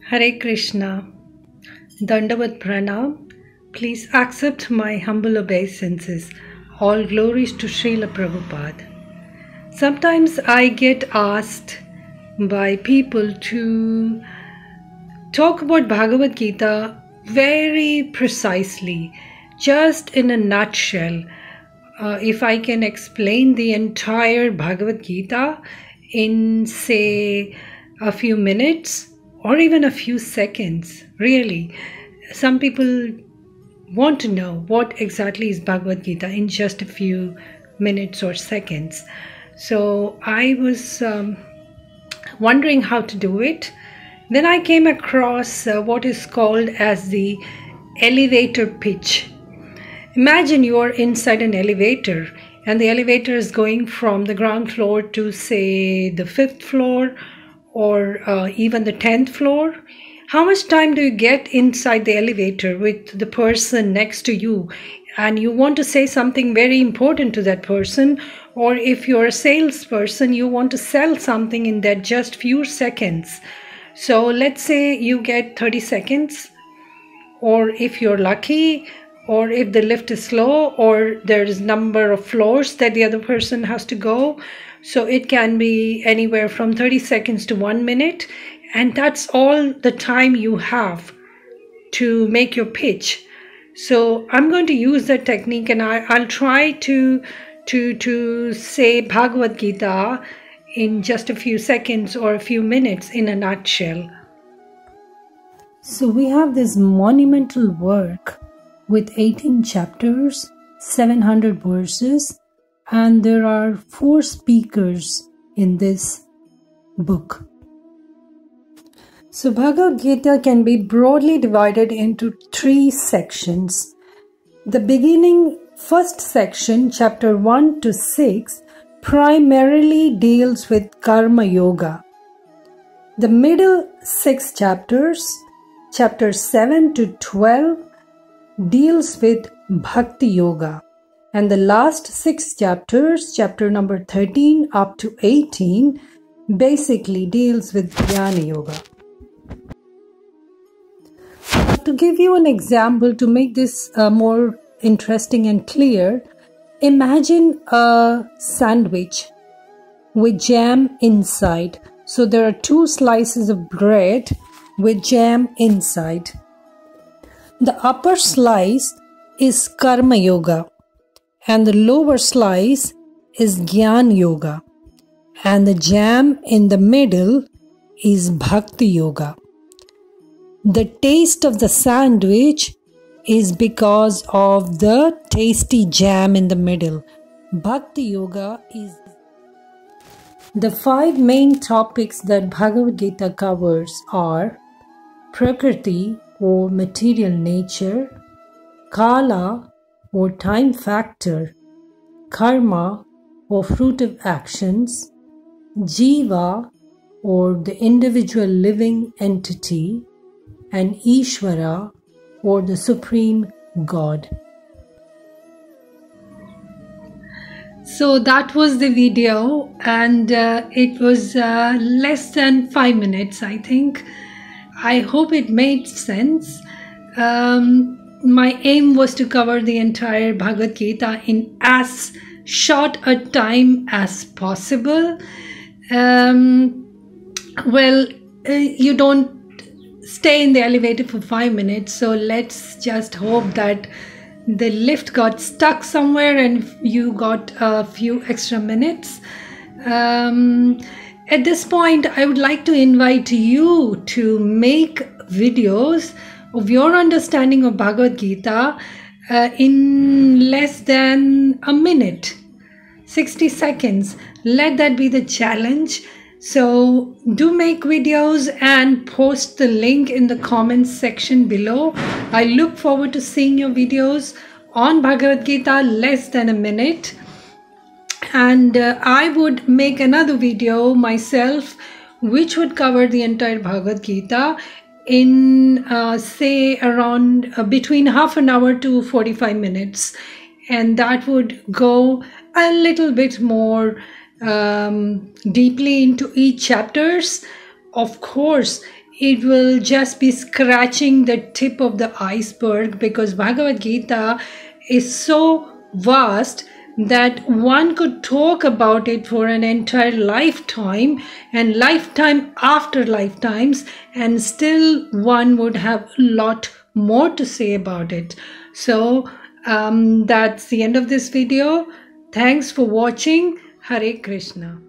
Hare Krishna, Dandavat Pranam. Please accept my humble obeisances. All glories to Srila Prabhupada. Sometimes I get asked by people to talk about Bhagavad Gita very precisely, just in a nutshell. If I can explain the entire Bhagavad Gita in, say, a few minutes or even a few seconds, really. Some people want to know what exactly is Bhagavad Gita in just a few minutes or seconds. So I was wondering how to do it. Then I came across what is called as the elevator pitch. Imagine you are inside an elevator and the elevator is going from the ground floor to, say, the 5th floor or even the 10th floor. How much time do you get inside the elevator with the person next to you? And you want to say something very important to that person, or if you're a salesperson, you want to sell something in that just few seconds. So let's say you get 30 seconds, or if you're lucky, or if the lift is slow, or there's number of floors that the other person has to go. So it can be anywhere from 30 seconds to 1 minute. And that's all the time you have to make your pitch. So I'm going to use that technique, and I'll try to say Bhagavad Gita in just a few seconds or a few minutes in a nutshell. So we have this monumental work with 18 chapters, 700 verses, and there are 4 speakers in this book. So Bhagavad Gita can be broadly divided into 3 sections. The beginning first section, chapter 1 to 6, primarily deals with Karma Yoga. The middle 6 chapters, chapters 7 to 12, deals with Bhakti Yoga. And the last 6 chapters, chapter number 13 up to 18, basically deals with Jnana Yoga. To give you an example to make this more interesting and clear, imagine a sandwich with jam inside. So there are 2 slices of bread with jam inside. The upper slice is Karma Yoga and the lower slice is Jnana Yoga, and the jam in the middle is Bhakti Yoga. The taste of the sandwich is because of the tasty jam in the middle. Bhakti Yoga is the 5 main topics that Bhagavad Gita covers are Prakriti or material nature, Kala or time factor, Karma or fruit of actions, Jiva or the individual living entity, and Ishvara or the Supreme God. So that was the video, and it was less than 5 minutes, I think. I hope it made sense. My aim was to cover the entire Bhagavad Gita in as short a time as possible. You don't stay in the elevator for 5 minutes, so let's just hope that the lift got stuck somewhere and you got a few extra minutes. At this point, I would like to invite you to make videos of your understanding of Bhagavad Gita in less than a minute, 60 seconds. Let that be the challenge. So do make videos and post the link in the comments section below. I look forward to seeing your videos on Bhagavad Gita less than a minute. And I would make another video myself which would cover the entire Bhagavad Gita in say around between half an hour to 45 minutes. And that would go a little bit more deeply into each chapters. Of course, it will just be scratching the tip of the iceberg, because Bhagavad Gita is so vast that one could talk about it for an entire lifetime and lifetime after lifetimes, and still one would have a lot more to say about it. So that's the end of this video. Thanks for watching. Hare Krishna.